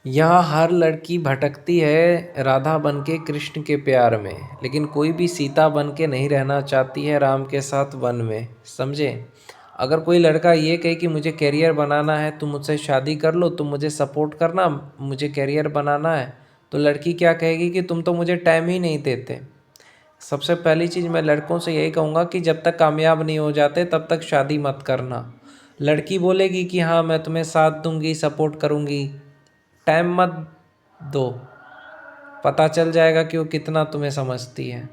यहाँ हर लड़की भटकती है राधा बन के कृष्ण के प्यार में, लेकिन कोई भी सीता बन के नहीं रहना चाहती है राम के साथ वन में। समझे? अगर कोई लड़का ये कहे कि मुझे करियर बनाना है, तुम मुझसे शादी कर लो, तुम मुझे सपोर्ट करना, मुझे करियर बनाना है, तो लड़की क्या कहेगी कि तुम तो मुझे टाइम ही नहीं देते। सबसे पहली चीज़ मैं लड़कों से यही कहूँगा कि जब तक कामयाब नहीं हो जाते तब तक शादी मत करना। लड़की बोलेगी कि हाँ मैं तुम्हें साथ दूंगी, सपोर्ट करूँगी, टाइम मत दो, पता चल जाएगा कि वो कितना तुम्हें समझती है।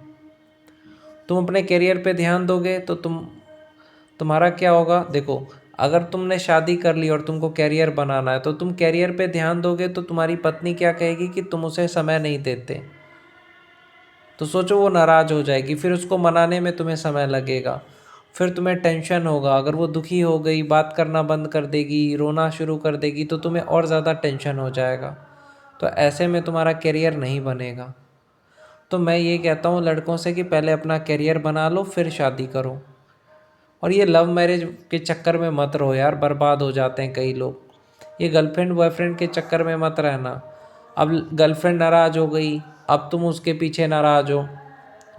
तुम अपने करियर पे ध्यान दोगे तो तुम्हारा क्या होगा। देखो, अगर तुमने शादी कर ली और तुमको करियर बनाना है तो तुम करियर पे ध्यान दोगे तो तुम्हारी पत्नी क्या कहेगी कि तुम उसे समय नहीं देते। तो सोचो, वो नाराज़ हो जाएगी, फिर उसको मनाने में तुम्हें समय लगेगा, फिर तुम्हें टेंशन होगा। अगर वो दुखी हो गई, बात करना बंद कर देगी, रोना शुरू कर देगी, तो तुम्हें और ज़्यादा टेंशन हो जाएगा। तो ऐसे में तुम्हारा करियर नहीं बनेगा। तो मैं ये कहता हूँ लड़कों से कि पहले अपना करियर बना लो फिर शादी करो। और ये लव मैरिज के चक्कर में मत रहो यार, बर्बाद हो जाते हैं कई लोग। ये गर्लफ्रेंड बॉयफ्रेंड के चक्कर में मत रहना। अब गर्लफ्रेंड नाराज़ हो गई, अब तुम उसके पीछे नाराज़ हो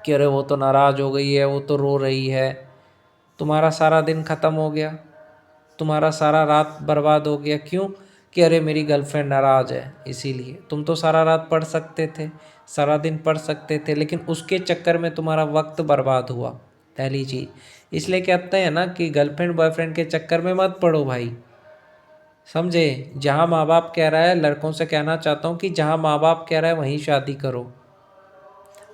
कि अरे वो तो नाराज़ हो गई है, वो तो रो रही है। तुम्हारा सारा दिन ख़त्म हो गया, तुम्हारा सारा रात बर्बाद हो गया। क्यों? कि अरे मेरी गर्लफ्रेंड नाराज़ है इसीलिए। तुम तो सारा रात पढ़ सकते थे, सारा दिन पढ़ सकते थे, लेकिन उसके चक्कर में तुम्हारा वक्त बर्बाद हुआ। पहली चीज़, इसलिए कहते हैं ना कि गर्लफ्रेंड बॉयफ्रेंड के चक्कर में मत पड़ो भाई। समझे? जहाँ माँ बाप कह रहा है, लड़कों से कहना चाहता हूँ कि जहाँ माँ बाप कह रहा है वहीं शादी करो।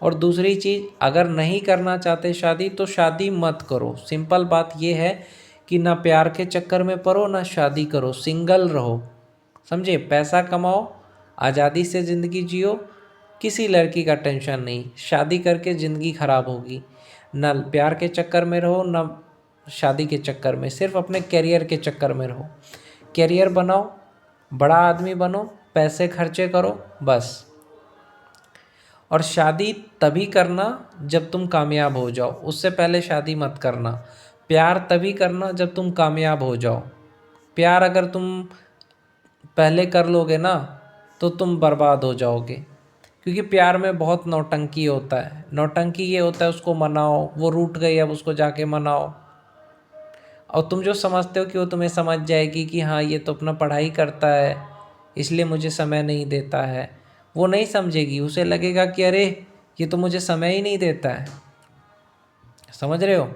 और दूसरी चीज़, अगर नहीं करना चाहते शादी तो शादी मत करो। सिंपल बात ये है कि ना प्यार के चक्कर में पड़ो ना शादी करो, सिंगल रहो। समझे? पैसा कमाओ, आज़ादी से ज़िंदगी जियो, किसी लड़की का टेंशन नहीं। शादी करके ज़िंदगी ख़राब होगी। ना प्यार के चक्कर में रहो ना शादी के चक्कर में, सिर्फ अपने करियर के चक्कर में रहो। करियर बनाओ, बड़ा आदमी बनो, पैसे खर्चे करो बस। और शादी तभी करना जब तुम कामयाब हो जाओ, उससे पहले शादी मत करना। प्यार तभी करना जब तुम कामयाब हो जाओ। प्यार अगर तुम पहले कर लोगे ना तो तुम बर्बाद हो जाओगे। क्योंकि प्यार में बहुत नौटंकी होता है। नौटंकी ये होता है उसको मनाओ, वो रूठ गई अब उसको जाके मनाओ। और तुम जो समझते हो कि वो तुम्हें समझ जाएगी कि हाँ ये तो अपना पढ़ाई करता है इसलिए मुझे समय नहीं देता है, वो नहीं समझेगी। उसे लगेगा कि अरे ये तो मुझे समय ही नहीं देता है। समझ रहे हो?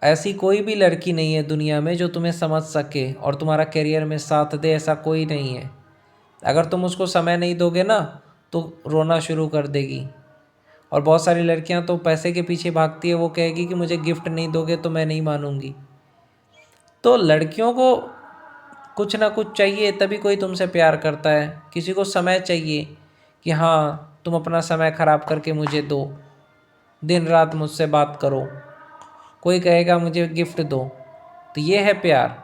ऐसी कोई भी लड़की नहीं है दुनिया में जो तुम्हें समझ सके और तुम्हारा करियर में साथ दे, ऐसा कोई नहीं है। अगर तुम उसको समय नहीं दोगे ना तो रोना शुरू कर देगी। और बहुत सारी लड़कियां तो पैसे के पीछे भागती है, वो कहेगी कि मुझे गिफ्ट नहीं दोगे तो मैं नहीं मानूंगी। तो लड़कियों को कुछ ना कुछ चाहिए तभी कोई तुमसे प्यार करता है। किसी को समय चाहिए कि हाँ तुम अपना समय ख़राब करके मुझे दो, दिन रात मुझसे बात करो। कोई कहेगा मुझे गिफ्ट दो। तो ये है प्यार।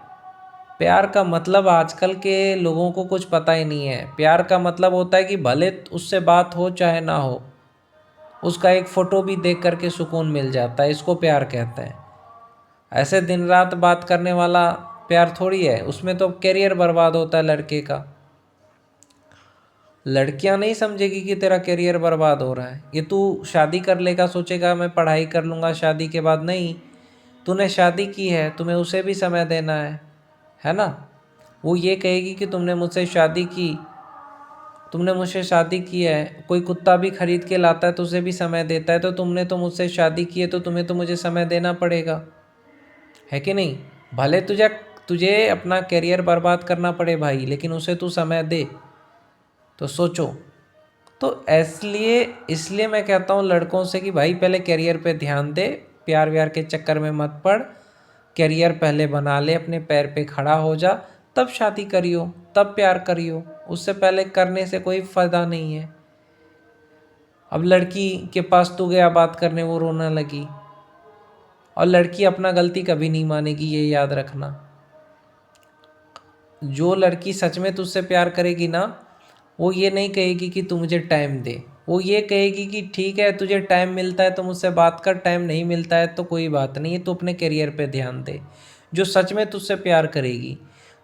प्यार का मतलब आजकल के लोगों को कुछ पता ही नहीं है। प्यार का मतलब होता है कि भले उससे बात हो चाहे ना हो, उसका एक फ़ोटो भी देख करके सुकून मिल जाता है, इसको प्यार कहते हैं। ऐसे दिन रात बात करने वाला प्यार थोड़ी है, उसमें तो करियर बर्बाद होता है लड़के का। लड़कियां नहीं समझेगी कि तेरा करियर बर्बाद हो रहा है। ये तू शादी कर लेगा, सोचेगा मैं पढ़ाई कर लूँगा शादी के बाद। नहीं, तूने शादी की है, तुम्हें उसे भी समय देना है ना। वो ये कहेगी कि तुमने मुझसे शादी की, तुमने मुझसे शादी की है। कोई कुत्ता भी खरीद के लाता है तो उसे भी समय देता है। तो तुमने तो मुझसे शादी की है तो तुम्हें तो मुझे समय देना पड़ेगा, है कि नहीं। भले तुझे तुझे अपना करियर बर्बाद करना पड़े भाई, लेकिन उसे तू समय दे। तो सोचो। तो इसलिए इसलिए मैं कहता हूँ लड़कों से कि भाई पहले करियर पे ध्यान दे, प्यार व्यार के चक्कर में मत पड़। करियर पहले बना ले, अपने पैर पे खड़ा हो जा, तब शादी करियो, तब प्यार करियो। उससे पहले करने से कोई फ़ायदा नहीं है। अब लड़की के पास तू गया बात करने, वो रोने लगी। और लड़की अपना गलती कभी नहीं मानेगी, ये याद रखना। जो लड़की सच में तुझसे प्यार करेगी ना, वो ये नहीं कहेगी कि तू मुझे टाइम दे। वो ये कहेगी कि ठीक है तुझे टाइम मिलता है तो मुझसे बात कर, टाइम नहीं मिलता है तो कोई बात नहीं है, तू अपने करियर पे ध्यान दे। जो सच में तुझसे प्यार करेगी,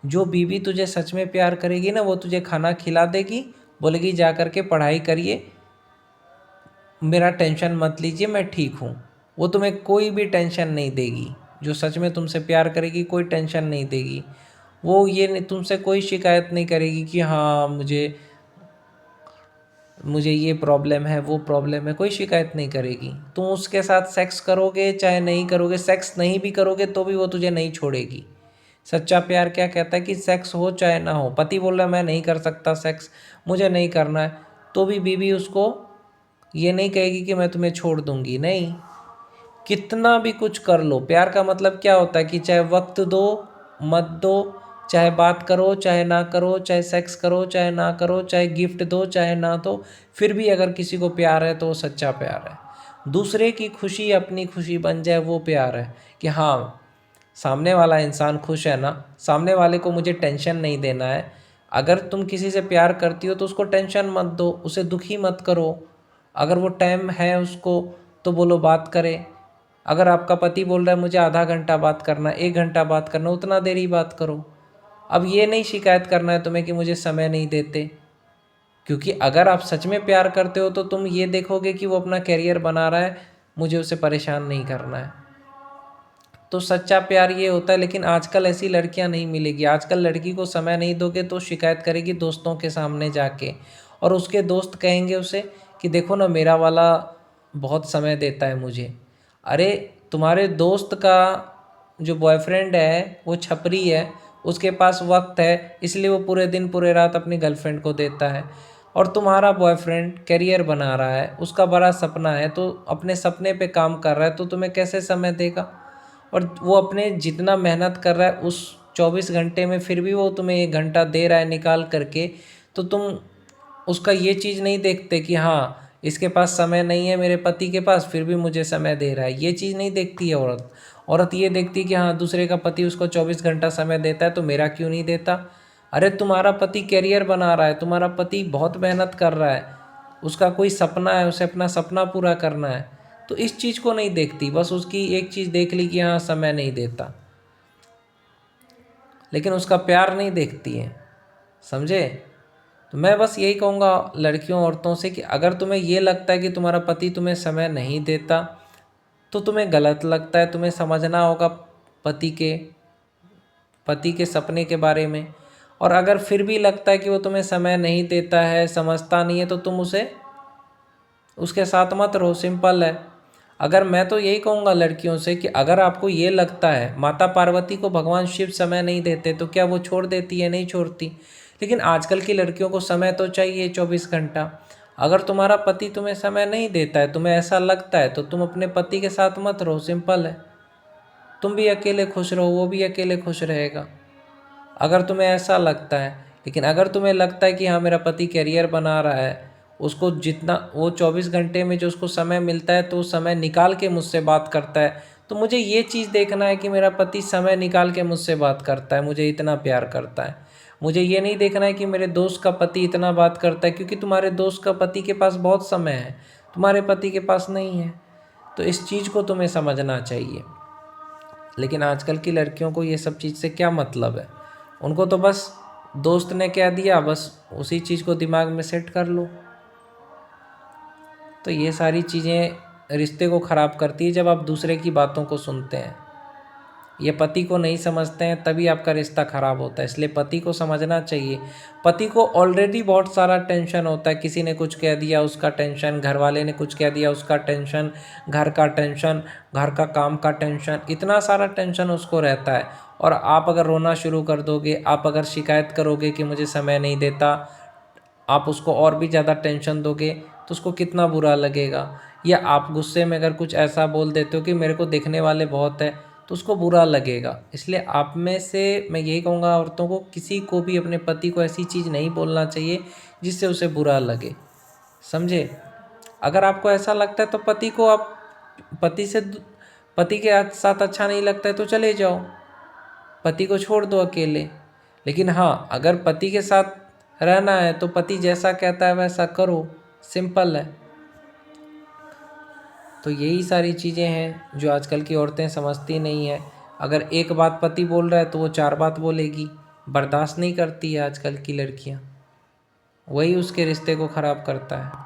जो बीवी तुझे सच में प्यार करेगी ना, वो तुझे खाना खिला देगी, बोलेगी जा कर के पढ़ाई करिए, मेरा टेंशन मत लीजिए, मैं ठीक हूँ। वो तुम्हें कोई भी टेंशन नहीं देगी। जो सच में तुमसे प्यार करेगी कोई टेंशन नहीं देगी। वो ये नहीं, तुमसे कोई शिकायत नहीं करेगी कि हाँ मुझे ये प्रॉब्लम है, वो प्रॉब्लम है, कोई शिकायत नहीं करेगी। तुम उसके साथ सेक्स करोगे चाहे नहीं करोगे, सेक्स नहीं भी करोगे तो भी वो तुझे नहीं छोड़ेगी। सच्चा प्यार क्या कहता है कि सेक्स हो चाहे ना हो, पति बोल रहा है मैं नहीं कर सकता सेक्स, मुझे नहीं करना है, तो भी बीवी उसको ये नहीं कहेगी कि मैं तुम्हें छोड़ दूंगी, नहीं। कितना भी कुछ कर लो, प्यार का मतलब क्या होता है कि चाहे वक्त दो मत दो, चाहे बात करो चाहे ना करो, चाहे सेक्स करो चाहे ना करो, चाहे गिफ्ट दो चाहे ना दो, फिर भी अगर किसी को प्यार है तो वो सच्चा प्यार है। दूसरे की खुशी अपनी खुशी बन जाए, वो प्यार है कि हाँ सामने वाला इंसान खुश है ना, सामने वाले को मुझे टेंशन नहीं देना है। अगर तुम किसी से प्यार करती हो तो उसको टेंशन मत दो, उसे दुखी मत करो। अगर वो टाइम है उसको तो बोलो बात करे। अगर आपका पति बोल रहा है मुझे आधा घंटा बात करना, 1 घंटा बात करना, उतना देर ही बात करो। अब ये नहीं शिकायत करना है तुम्हें कि मुझे समय नहीं देते, क्योंकि अगर आप सच में प्यार करते हो तो तुम ये देखोगे कि वो अपना करियर बना रहा है, मुझे उसे परेशान नहीं करना है। तो सच्चा प्यार ये होता है। लेकिन आजकल ऐसी लड़कियां नहीं मिलेगी। आजकल लड़की को समय नहीं दोगे तो शिकायत करेगी दोस्तों के सामने जाके, और उसके दोस्त कहेंगे उसे कि देखो ना मेरा वाला बहुत समय देता है मुझे। अरे तुम्हारे दोस्त का जो बॉयफ्रेंड है वो छपरी है, उसके पास वक्त है इसलिए वो पूरे दिन पूरे रात अपनी गर्लफ्रेंड को देता है। और तुम्हारा बॉयफ्रेंड करियर बना रहा है, उसका बड़ा सपना है, तो अपने सपने पे काम कर रहा है, तो तुम्हें कैसे समय देगा। और वो अपने जितना मेहनत कर रहा है उस 24 घंटे में फिर भी वो तुम्हें 1 घंटा दे रहा है निकाल करके, तो तुम उसका ये चीज़ नहीं देखते कि हाँ इसके पास समय नहीं है मेरे पति के पास, फिर भी मुझे समय दे रहा है। ये चीज़ नहीं देखती है औरत। औरत ये देखती है कि हाँ दूसरे का पति उसको 24 घंटा समय देता है तो मेरा क्यों नहीं देता। अरे तुम्हारा पति कैरियर बना रहा है, तुम्हारा पति बहुत मेहनत कर रहा है, उसका कोई सपना है, उसे अपना सपना पूरा करना है, तो इस चीज़ को नहीं देखती। बस उसकी एक चीज़ देख ली कि हाँ समय नहीं देता, लेकिन उसका प्यार नहीं देखती है। समझे। तो मैं बस यही कहूँगा लड़कियों औरतों से कि अगर तुम्हें ये लगता है कि तुम्हारा पति तुम्हें समय नहीं देता तो तुम्हें गलत लगता है। तुम्हें समझना होगा पति के पति के सपने के बारे में। और अगर फिर भी लगता है कि वो तुम्हें समय नहीं देता है, समझता नहीं है, तो तुम उसे उसके साथ मत रहो, सिंपल है। अगर मैं तो यही कहूँगा लड़कियों से कि अगर आपको ये लगता है माता पार्वती को भगवान शिव समय नहीं देते तो क्या वो छोड़ देती है, नहीं छोड़ती। लेकिन आजकल की लड़कियों को समय तो चाहिए 24 घंटा। अगर तुम्हारा पति तुम्हें समय नहीं देता है, तुम्हें ऐसा लगता है, तो तुम अपने पति के साथ मत रहो, सिंपल है। तुम भी अकेले खुश रहो, वो भी अकेले खुश रहेगा, अगर तुम्हें ऐसा लगता है। लेकिन अगर तुम्हें लगता है कि हाँ मेरा पति करियर बना रहा है, उसको जितना वो 24 घंटे में जो उसको समय मिलता है तो समय निकाल के मुझसे बात करता है, तो मुझे ये चीज़ देखना है कि मेरा पति समय निकाल के मुझसे बात करता है, मुझे इतना प्यार करता है। मुझे ये नहीं देखना है कि मेरे दोस्त का पति इतना बात करता है, क्योंकि तुम्हारे दोस्त का पति के पास बहुत समय है, तुम्हारे पति के पास नहीं है। तो इस चीज़ को तुम्हें समझना चाहिए। लेकिन आजकल की लड़कियों को ये सब चीज़ से क्या मतलब है। उनको तो बस दोस्त ने कह दिया, बस उसी चीज़ को दिमाग में सेट कर लो। तो ये सारी चीज़ें रिश्ते को ख़राब करती है जब आप दूसरे की बातों को सुनते हैं। ये पति को नहीं समझते हैं तभी आपका रिश्ता ख़राब होता है। इसलिए पति को समझना चाहिए। पति को ऑलरेडी बहुत सारा टेंशन होता है, किसी ने कुछ कह दिया उसका टेंशन, घर वाले ने कुछ कह दिया उसका टेंशन, घर का टेंशन, घर का काम का टेंशन, इतना सारा टेंशन उसको रहता है। और आप अगर रोना शुरू कर दोगे, आप अगर शिकायत करोगे कि मुझे समय नहीं देता, आप उसको और भी ज़्यादा टेंशन दोगे तो उसको कितना बुरा लगेगा। या आप गुस्से में अगर कुछ ऐसा बोल देते हो कि मेरे को देखने वाले बहुत है, तो उसको बुरा लगेगा। इसलिए आप में से मैं यही कहूँगा औरतों को, किसी को भी अपने पति को ऐसी चीज़ नहीं बोलना चाहिए जिससे उसे बुरा लगे, समझे। अगर आपको ऐसा लगता है तो पति को आप पति के साथ अच्छा नहीं लगता है तो चले जाओ, पति को छोड़ दो अकेले। लेकिन हाँ अगर पति के साथ रहना है तो पति जैसा कहता है वैसा करो, सिंपल है। तो यही सारी चीज़ें हैं जो आजकल की औरतें समझती नहीं है। अगर एक बात पति बोल रहा है तो वो 4 बात बोलेगी, बर्दाश्त नहीं करती है आजकल की लड़कियां, वही उसके रिश्ते को ख़राब करता है।